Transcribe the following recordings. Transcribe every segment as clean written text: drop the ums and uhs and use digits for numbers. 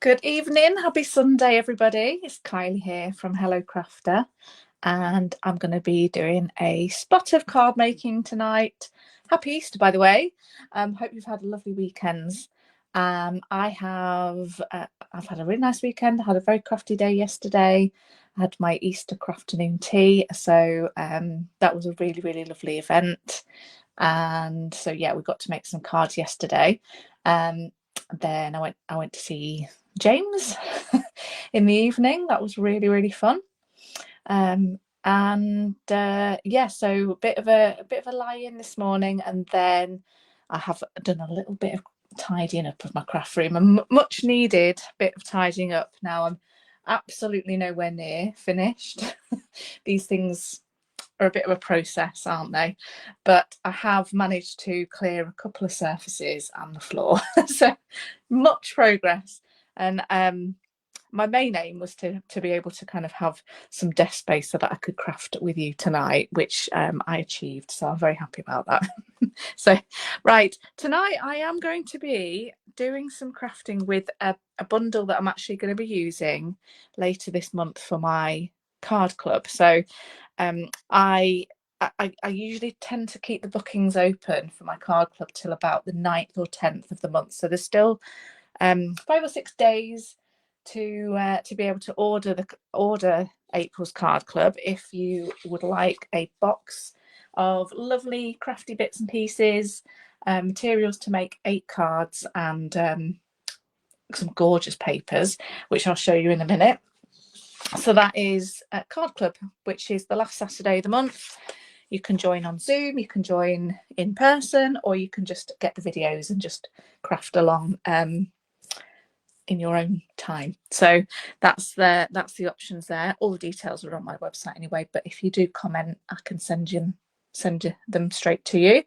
Good evening, happy Sunday everybody. It's Kylie here from Hello Crafter, and I'm going to be doing a spot of card making tonight. Happy Easter, by the way. Hope you've had lovely weekends. I've had a really nice weekend. I had a very crafty day yesterday. I had my Easter crafternoon tea, so that was a really, really lovely event. And so yeah, we got to make some cards yesterday. Then I went to see James in the evening. That was really, really fun. Yeah, so a bit of a lie-in this morning, and then I have done a little bit of tidying up of my craft room, a much needed bit of tidying up. Now I'm absolutely nowhere near finished. These things are a bit of a process, aren't they? But I have managed to clear a couple of surfaces and the floor. So much progress. And my main aim was to be able to kind of have some desk space so that I could craft with you tonight, which I achieved. So I'm very happy about that. So, right, tonight I am going to be doing some crafting with a bundle that I'm actually going to be using later this month for my card club. So I usually tend to keep the bookings open for my card club till about the 9th or 10th of the month. So there's still 5 or 6 days to be able to order April's Card Club if you would like a box of lovely crafty bits and pieces, materials to make 8 cards, and some gorgeous papers, which I'll show you in a minute. So that is Card Club, which is the last Saturday of the month. You can join on Zoom, you can join in person, or you can just get the videos and just craft along in your own time. So that's the options there. All the details are on my website anyway, but if you do comment, I can send them straight to you.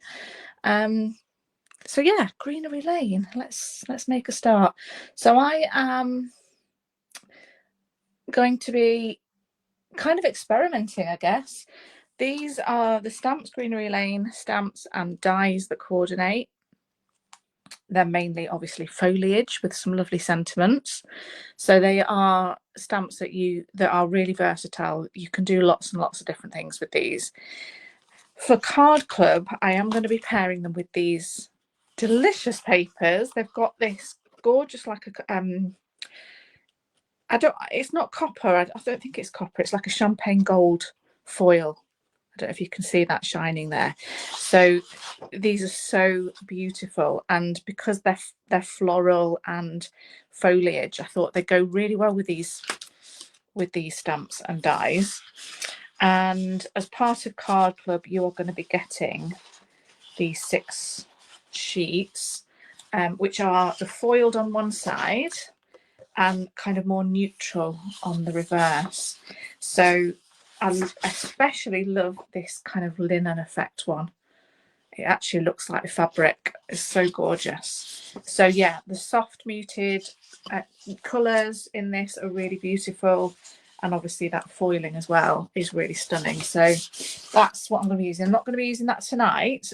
So yeah, Greenery Lane. Let's make a start. So I am going to be kind of experimenting, I guess. These are the stamps, Greenery Lane stamps and dies that coordinate. They're mainly obviously foliage with some lovely sentiments. So they are stamps that are really versatile. You can do lots and lots of different things with these. For Card Club, I am going to be pairing them with these delicious papers. They've got this gorgeous, like it's not copper. I don't think it's copper. It's like a champagne gold foil. I don't know if you can see that shining there. So these are so beautiful, and because they're floral and foliage, I thought they'd go really well with these stamps and dies. And as part of Card Club, you are going to be getting these 6 sheets, which are the foiled on one side and kind of more neutral on the reverse. So I especially love this kind of linen effect one. It actually looks like fabric. It's so gorgeous. So yeah, the soft muted colours in this are really beautiful, and obviously that foiling as well is really stunning. So that's what I'm going to be using. I'm not going to be using that tonight.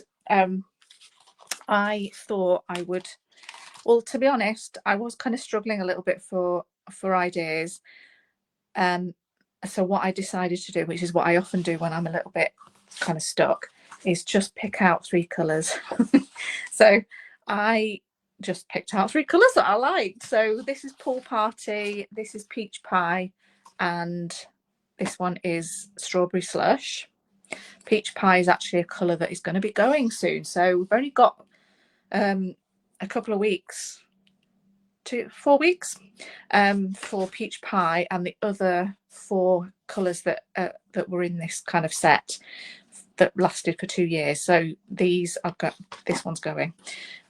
I thought I would. Well, to be honest, I was kind of struggling a little bit for ideas. So what I decided to do, which is what I often do when I'm a little bit kind of stuck, is just pick out 3 colours. So I just picked out 3 colours that I liked. So this is Pool Party, this is Peach Pie, and this one is Strawberry Slush. Peach Pie is actually a colour that is going to be going soon. So we've only got a couple of weeks, 4 weeks for Peach Pie, and the other 4 colours that were in this kind of set that lasted for 2 years. So this one's going,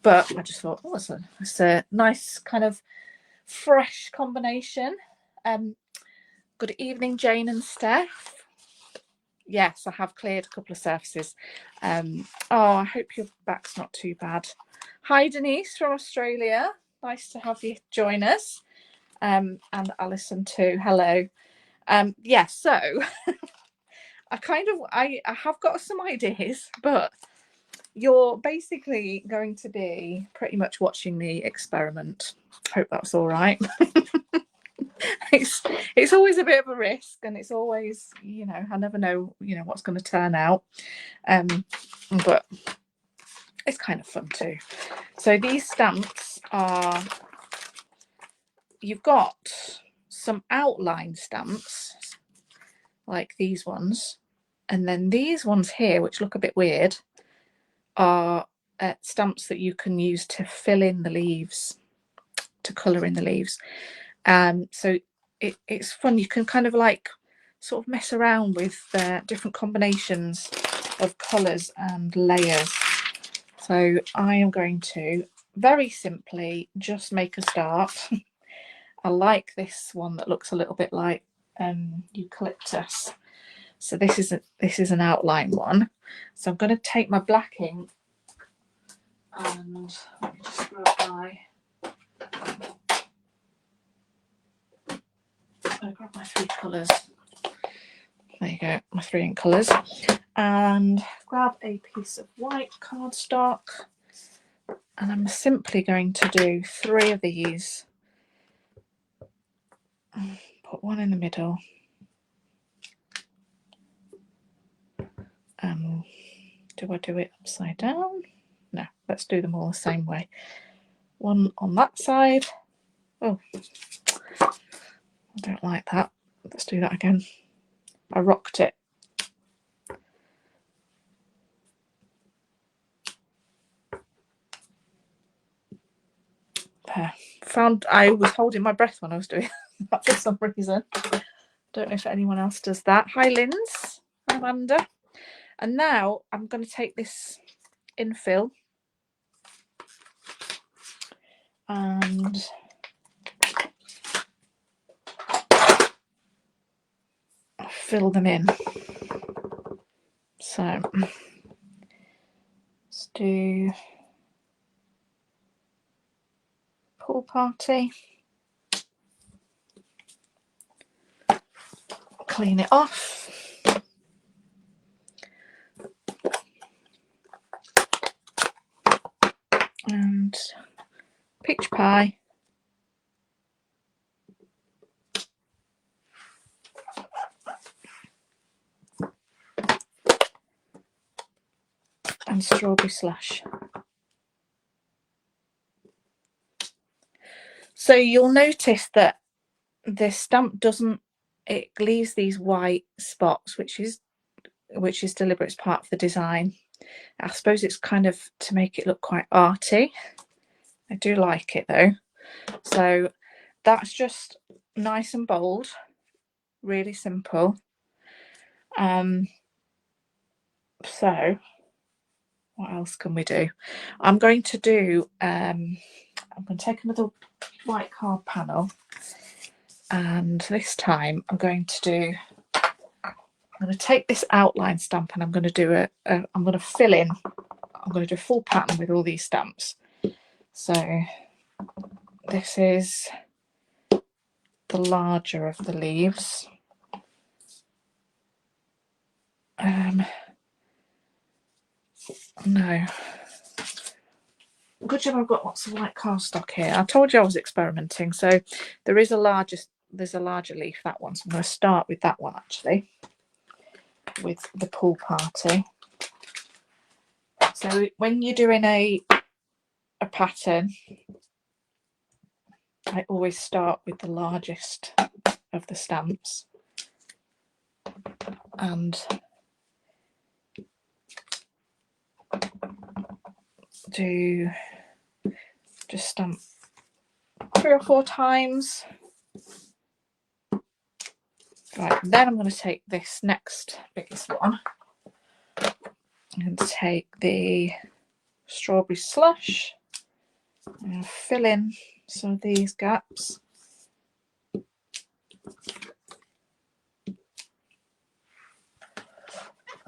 but I just thought, oh, it's a nice kind of fresh combination. Good evening, Jane and Steph. Yes, I have cleared a couple of surfaces. Oh, I hope your back's not too bad. Hi, Denise from Australia. Nice to have you join us. And Alison too. Hello. Yeah, so I have got some ideas, but you're basically going to be pretty much watching me experiment. Hope that's all right. It's always a bit of a risk, and it's always, you know, I never know, you know, what's going to turn out. But it's kind of fun too. So these stamps are, you've got some outline stamps like these ones, and then these ones here, which look a bit weird, are stamps that you can use to fill in the leaves, to colour in the leaves. So it's fun. You can kind of like sort of mess around with different combinations of colours and layers. So I am going to very simply just make a start. I like this one that looks a little bit like eucalyptus. So this is an outline one. So I'm going to take my black ink and let me just grab my three colours. There you go, my three ink colours. And grab a piece of white cardstock, and I'm simply going to do 3 of these. Put one in the middle. Do I do it upside down? No, let's do them all the same way. One on that side. Oh, I don't like that. Let's do that again. I rocked it. There. Found I was holding my breath when I was doing that for some reason. Don't know if anyone else does that. Hi, Linz. Hi, Amanda. And now I'm going to take this infill and fill them in. So let's do pool party. Clean it off. And peach pie. And strawberry slush. So you'll notice that this stamp doesn't, it leaves these white spots, which is deliberate. It's part of the design. I suppose it's kind of to make it look quite arty. I do like it though. So that's just nice and bold, really simple. So what else can we do? I'm going to do, I'm going to take another white card panel, and this time I'm going to take this outline stamp, and I'm going to do I'm going to fill in, I'm going to do a full pattern with all these stamps. So this is the larger of the leaves. No. Good job I've got lots of white cardstock here. I told you I was experimenting. So there's a larger leaf, that one. So I'm going to start with that one actually, with the pool party. So when you're doing a pattern, I always start with the largest of the stamps and just stamp 3 or 4 times. Right, then I'm going to take this next biggest one and take the strawberry slush and fill in some of these gaps.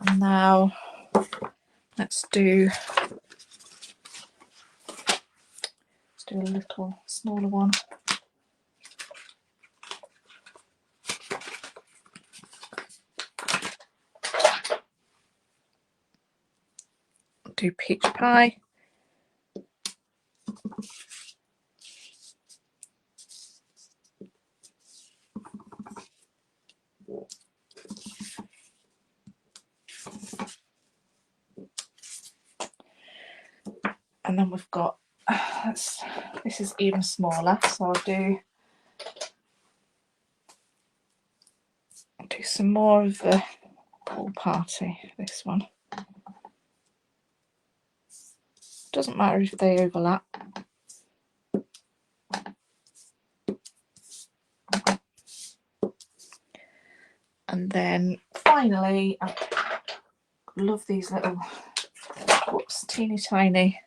And now let's do a little smaller one. do peach pie. And then we've got, this is even smaller, so I'll do some more of the pool party, this one. Doesn't matter if they overlap. And then finally, I love these little, teeny tiny,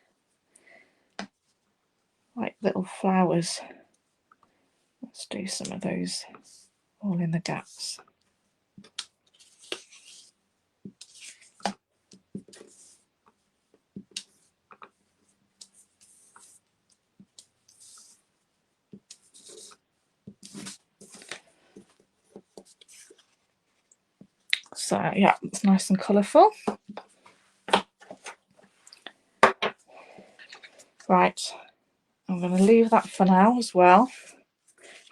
like little flowers. Let's do some of those all in the gaps. So yeah, it's nice and colourful. Right, I'm going to leave that for now as well.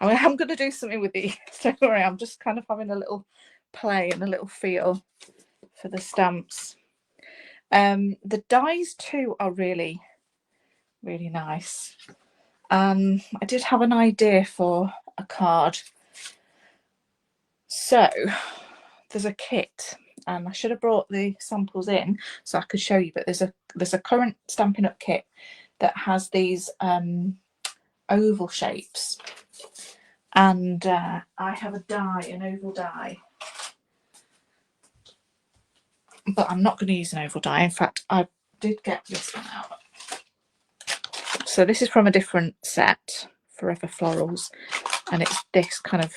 I mean, I'm going to do something with these. Don't worry, I'm just kind of having a little play and a little feel for the stamps. The dies too are really, really nice. I did have an idea for a card. So there's a kit, and I should have brought the samples in so I could show you, but there's a current Stampin' Up kit that has these oval shapes, and I have a die, an oval die, but I'm not going to use an oval die. In fact, I did get this one out. So this is from a different set, Forever Florals, and it's this kind of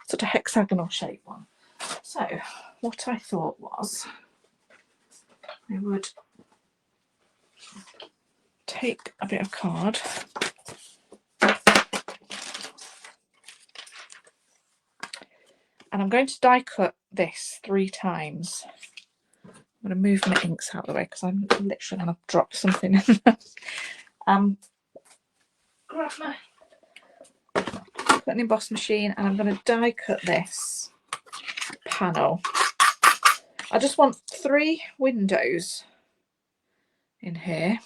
sort of hexagonal shape one. So what I thought was I would take a bit of card and I'm going to die cut this 3 times. I'm going to move my inks out of the way because I'm literally going to drop something in there. Grab my cutting emboss machine and I'm going to die cut this panel. I just want 3 windows in here.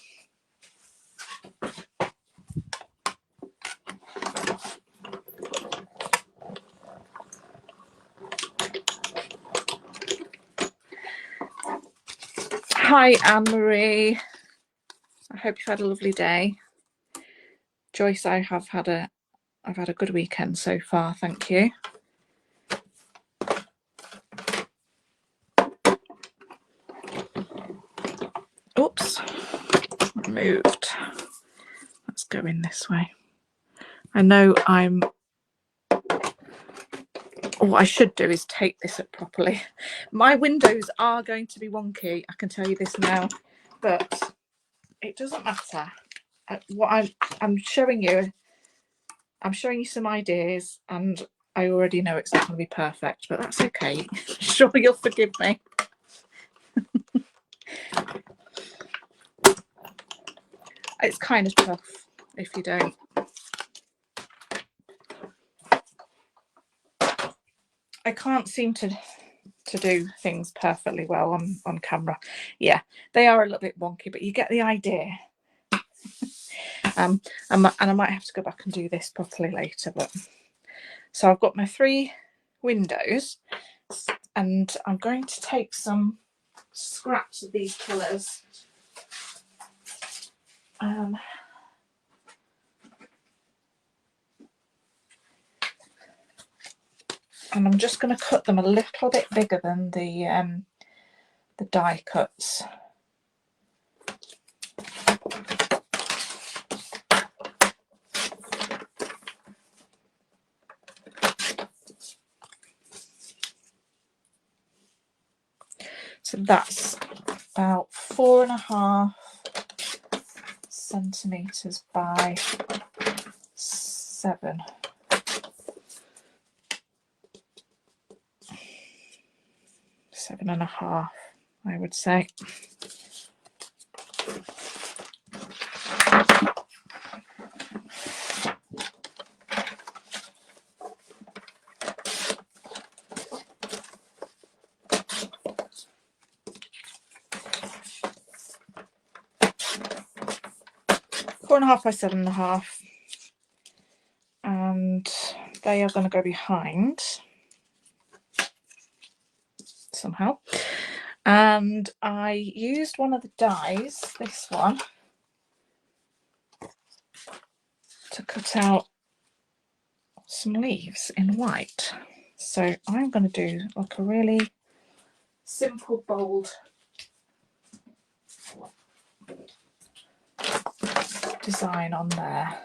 Hi Anne-Marie, I hope you've had a lovely day. Joyce, I've had a good weekend so far, thank you. Oops, moved. Let's go in this way. I know what I should do is take this up properly. My windows are going to be wonky, I can tell you this now, but it doesn't matter. What I'm showing you some ideas, and I already know it's not going to be perfect, but that's okay. Sure, you'll forgive me. It's kind of tough if you don't. I can't seem to do things perfectly well on camera. Yeah, they are a little bit wonky, but you get the idea. And I might have to go back and do this properly later. But so I've got my 3 windows, and I'm going to take some scraps of these colours. And I'm just going to cut them a little bit bigger than the die cuts. So that's about 4.5 centimetres by 7. Seven and a half, I would say. 4.5 by 7.5, and they are going to go behind somehow. And I used one of the dies, this one, to cut out some leaves in white. So I'm going to do like a really simple, bold design on there.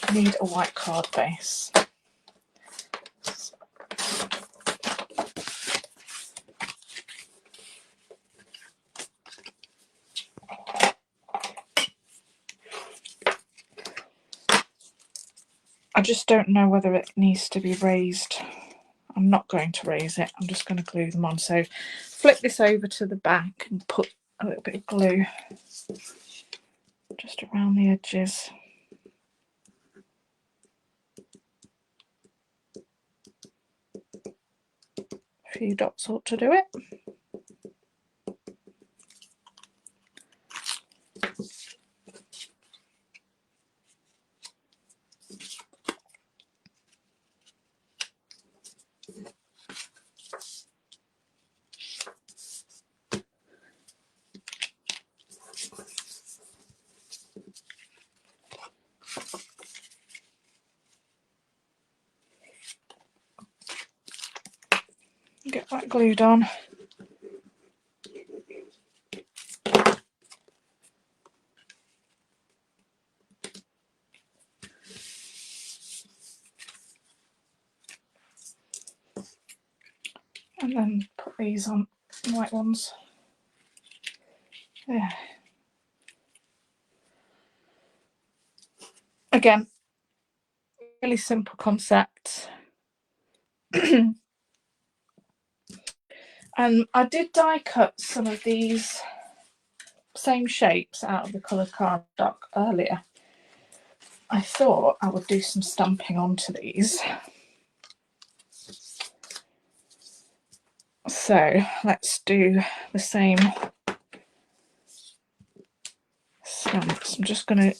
I need a white card base. I just don't know whether it needs to be raised. I'm not going to raise it. I'm just going to glue them on. So flip this over to the back and put a little bit of glue just around the edges. A few dots ought to do it. Get that glued on. And then put these on, white ones. Yeah. Again, really simple concept. And I did die cut some of these same shapes out of the coloured cardstock earlier. I thought I would do some stamping onto these. So let's do the same stamps. I'm just going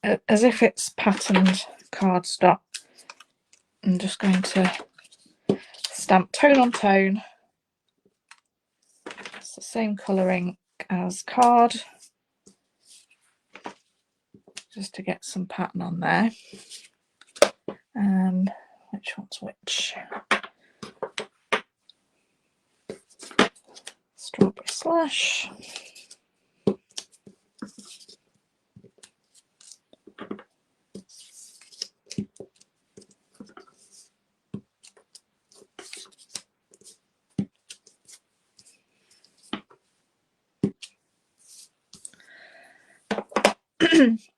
to, as if it's patterned cardstock, I'm just going to stamp tone on tone. It's the same colouring as card, just to get some pattern on there. Which one's which? Strawberry slash.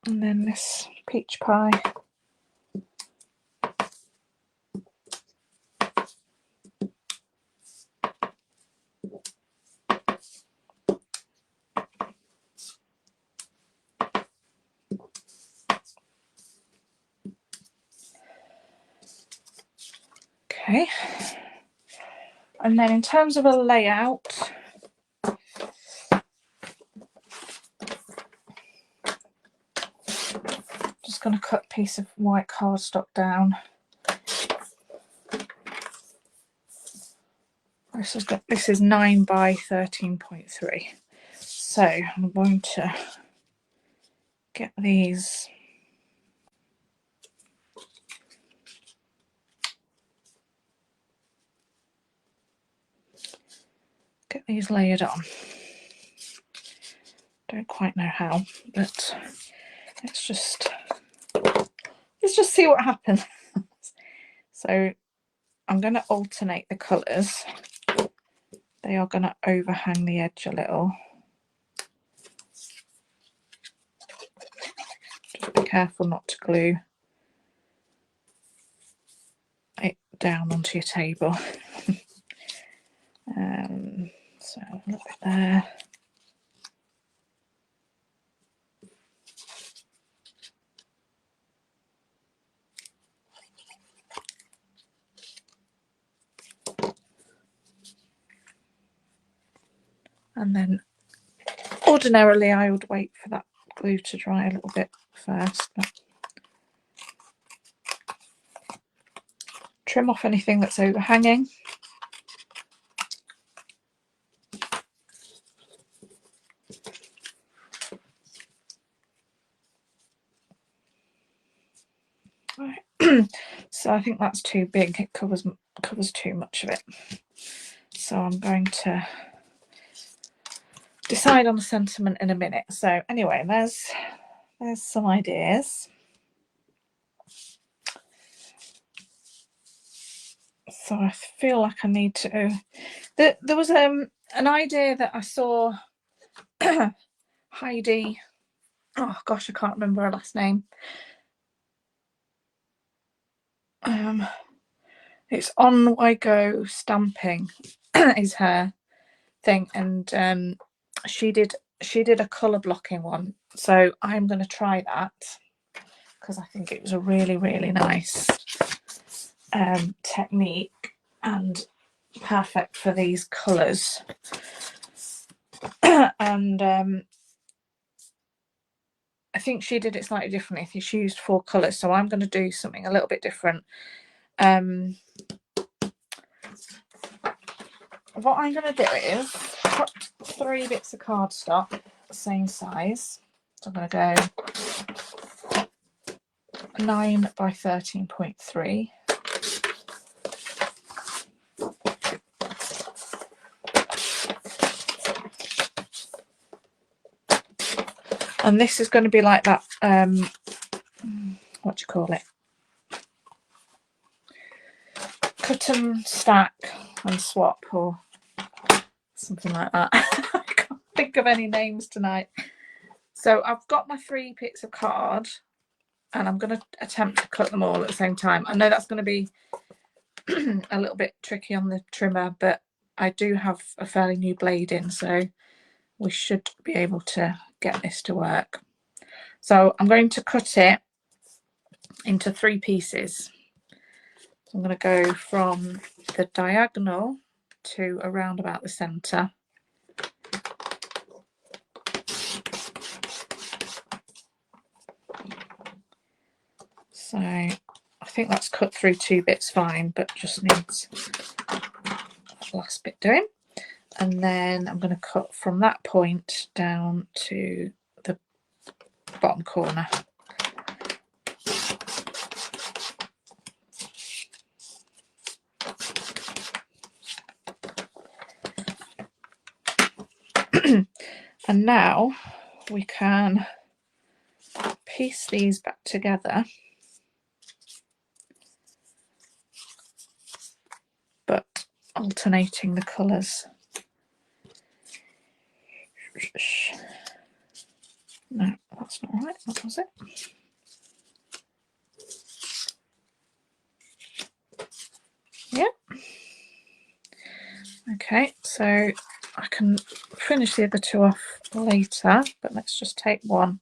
And then this peach pie. Okay. And then in terms of a layout, just going to cut a piece of white cardstock down. This is 9 by 13.3. So I'm going to get these layered on. Don't quite know how, but let's just see what happens. So I'm going to alternate the colours. They are going to overhang the edge a little. Just be careful not to glue it down onto your table. So a little bit there. And then ordinarily I would wait for that glue to dry a little bit first. But trim off anything that's overhanging. Right. So I think that's too big. It covers too much of it. So I'm going to decide on the sentiment in a minute. So anyway, there's some ideas. So I feel like I need to. There was an idea that I saw Heidi. Oh gosh, I can't remember her last name. It's On I Go Stamping is her thing, and she did a colour blocking one. So I'm going to try that because I think it was a really, really nice technique and perfect for these colours. And I think she did it slightly differently. She used 4 colours, so I'm going to do something a little bit different. What I'm going to do is cut 3 bits of cardstock, same size. So I'm going to go 9 by 13.3. And this is going to be like that, what do you call it? Cut and stack and swap or something like that. I can't think of any names tonight. So I've got my 3 bits of card and I'm going to attempt to cut them all at the same time. I know that's going to be a little bit tricky on the trimmer, but I do have a fairly new blade in, so we should be able to get this to work. So I'm going to cut it into 3 pieces. So I'm going to go from the diagonal to around about the centre. So I think that's cut through 2 bits fine, but just needs that last bit doing. And then I'm going to cut from that point down to the bottom corner. And now we can piece these back together, but alternating the colours. No, that's not right. What was it? Yeah. Okay, so I can finish the other 2 off later, but let's just take one.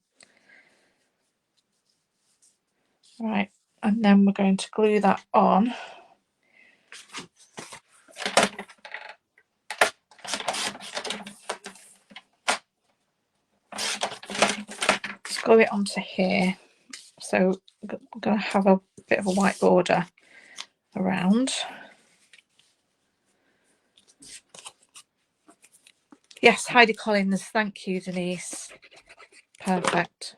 Right, and then we're going to glue that on. Let's glue it onto here. So I'm going to have a bit of a white border around. Yes, Heidi Collins, thank you, Denise. Perfect.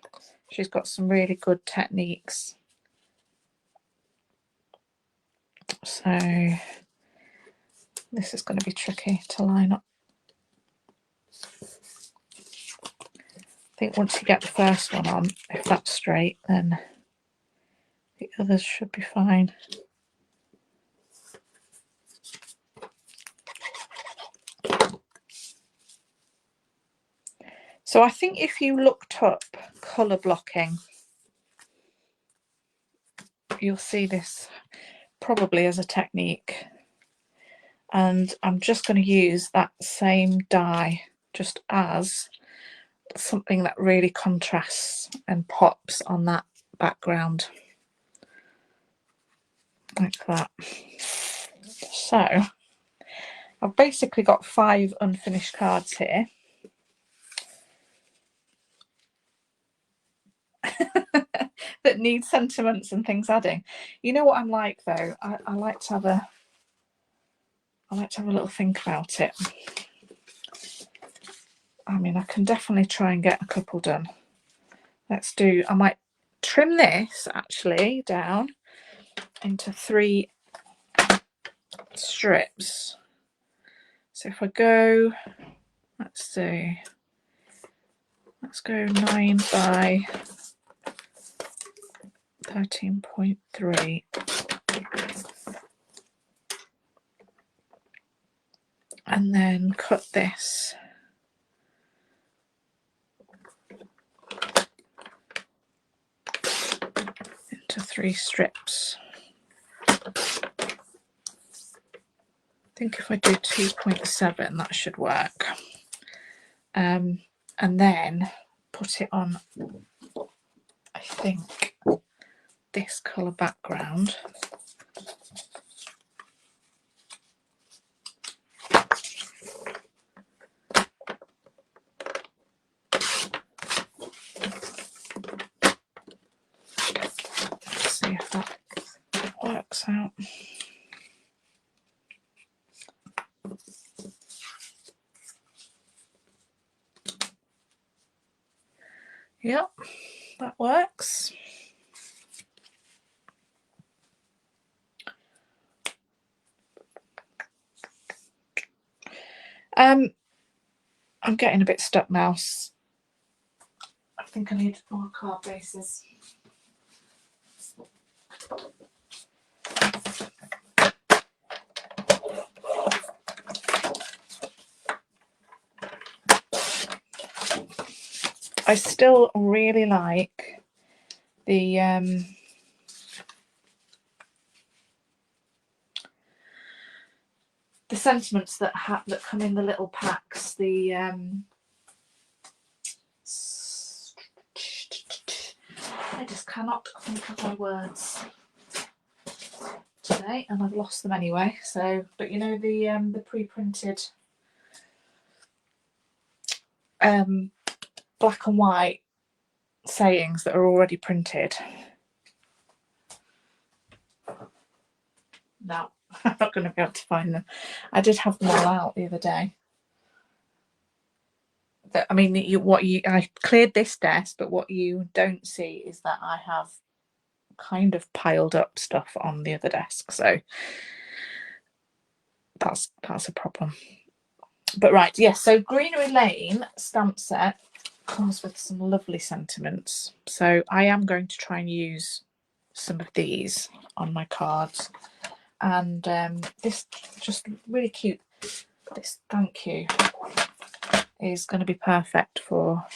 She's got some really good techniques. So this is going to be tricky to line up. I think once you get the first one on, if that's straight, then the others should be fine. So I think if you looked up colour blocking, you'll see this probably as a technique. And I'm just going to use that same die just as something that really contrasts and pops on that background. Like that. So I've basically got 5 unfinished cards here. that need sentiments and things adding. You know what I'm like though? I like to have a little think about it. I mean, I can definitely try and get a couple done. I might trim this actually down into 3 strips. So if I go, let's go 9 by 13.3. And then cut this into 3 strips. I think if I do 2.7, that should work. And then put it on, I think, this colour background. Let's see if that works out. Yep, that works. I'm getting a bit stuck now. I think I need more card bases. I still really like the sentiments that come in the little packs. The I just cannot think of my words today, and I've lost them anyway. So, but you know the pre-printed black and white sayings that are already printed. No, I'm not going to be able to find them. I did have them all out the other day. I mean, I cleared this desk, but what you don't see is that I have kind of piled up stuff on the other desk. So that's a problem. But right, yes. So Greenery Lane stamp set comes with some lovely sentiments. So I am going to try and use some of these on my cards. And this just really cute, this thank you is going to be perfect for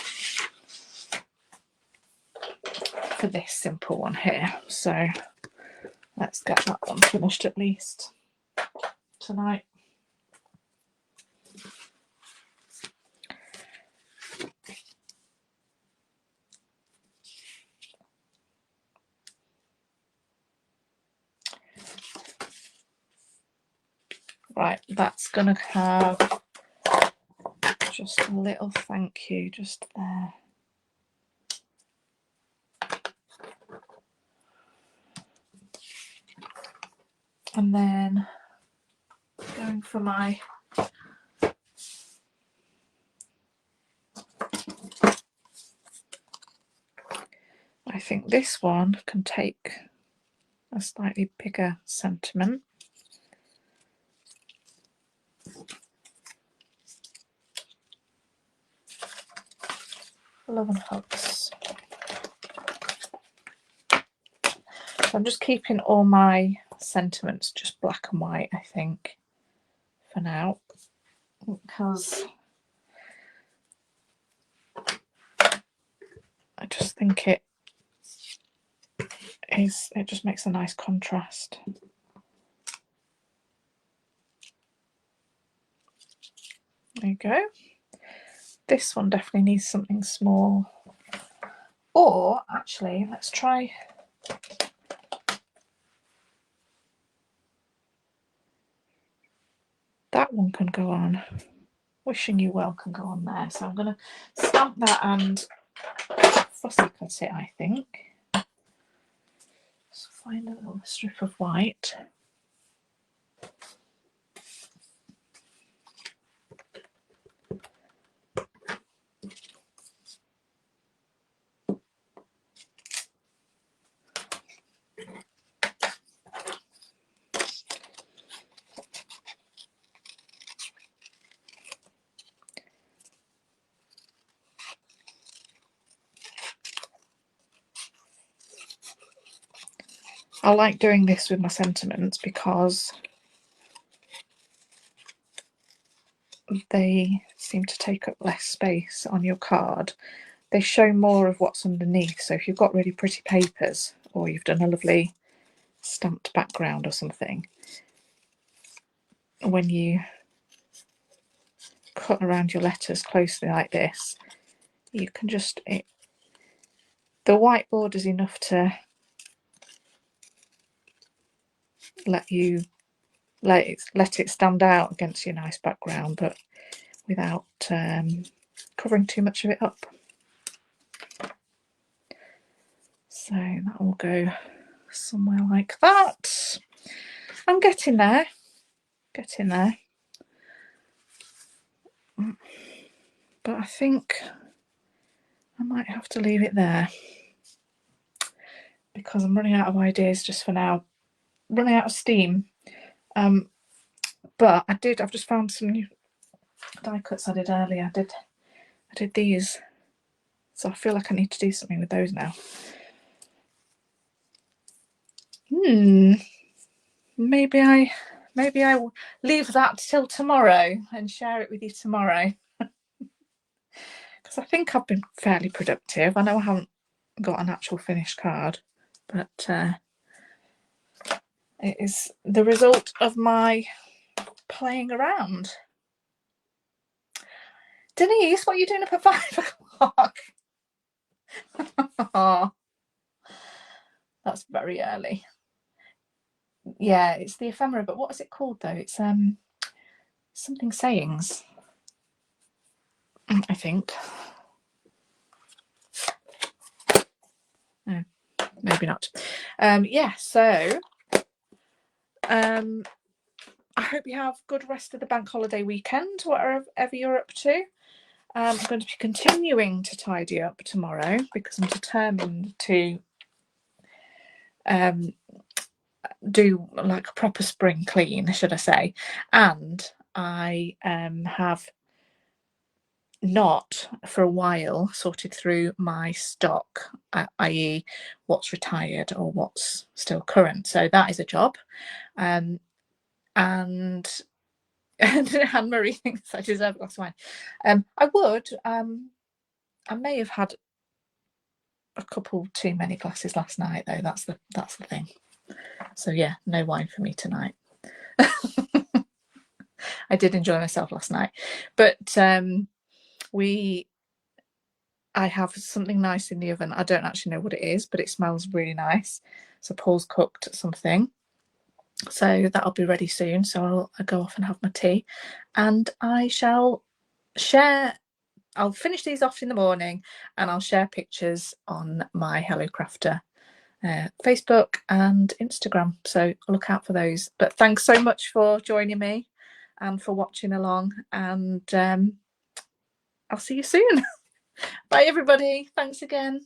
this simple one here. So let's get that one finished at least tonight. Right, that's going to have just a little thank you just there. And then going for my I think this one can take a slightly bigger sentiment. Love and hugs. So I'm just keeping all my sentiments just black and white, I think, for now, because I just think it just makes a nice contrast. There you go. This one definitely needs something small. Or actually, let's try that one can go on. Wishing you well can go on there. So I'm going to stamp that and fussy cut it, I think. Just find a little strip of white. I like doing this with my sentiments because they seem to take up less space on your card. They show more of what's underneath. So if you've got really pretty papers or you've done a lovely stamped background or something, when you cut around your letters closely like this, you can just, the whiteboard is enough to let it stand out against your nice background, but without covering too much of it up. So that will go somewhere like that. I'm getting there, but I think I might have to leave it there because I'm running out of ideas just for now, running out of steam. But I've just found some new die cuts I did earlier. I did these, so I feel like I need to do something with those now. Maybe I will leave that till tomorrow and share it with you tomorrow. Because I think I've been fairly productive. I know I haven't got an actual finished card, but it is the result of my playing around. Denise, what are you doing up at 5 o'clock? Oh, that's very early. Yeah, it's the ephemera, but what is it called though? It's something sayings, I think. No, maybe not. Yeah, so I hope you have a good rest of the bank holiday weekend, whatever you're up to. I'm going to be continuing to tidy up tomorrow because I'm determined to do like a proper spring clean, should I say. And I have not for a while sorted through my stock, i.e. what's retired or what's still current. So that is a job. And Anne-Marie thinks I deserve a glass of wine. I may have had a couple too many glasses last night though. That's the thing. So yeah, no wine for me tonight. I did enjoy myself last night, but I have something nice in the oven. I don't actually know what it is, but it smells really nice. So Paul's cooked something, so that'll be ready soon. So I'll go off and have my tea, and I shall share. I'll finish these off in the morning, and I'll share pictures on my Hello Crafter Facebook and Instagram. So look out for those. But thanks so much for joining me and for watching along. And I'll see you soon. Bye, everybody. Thanks again.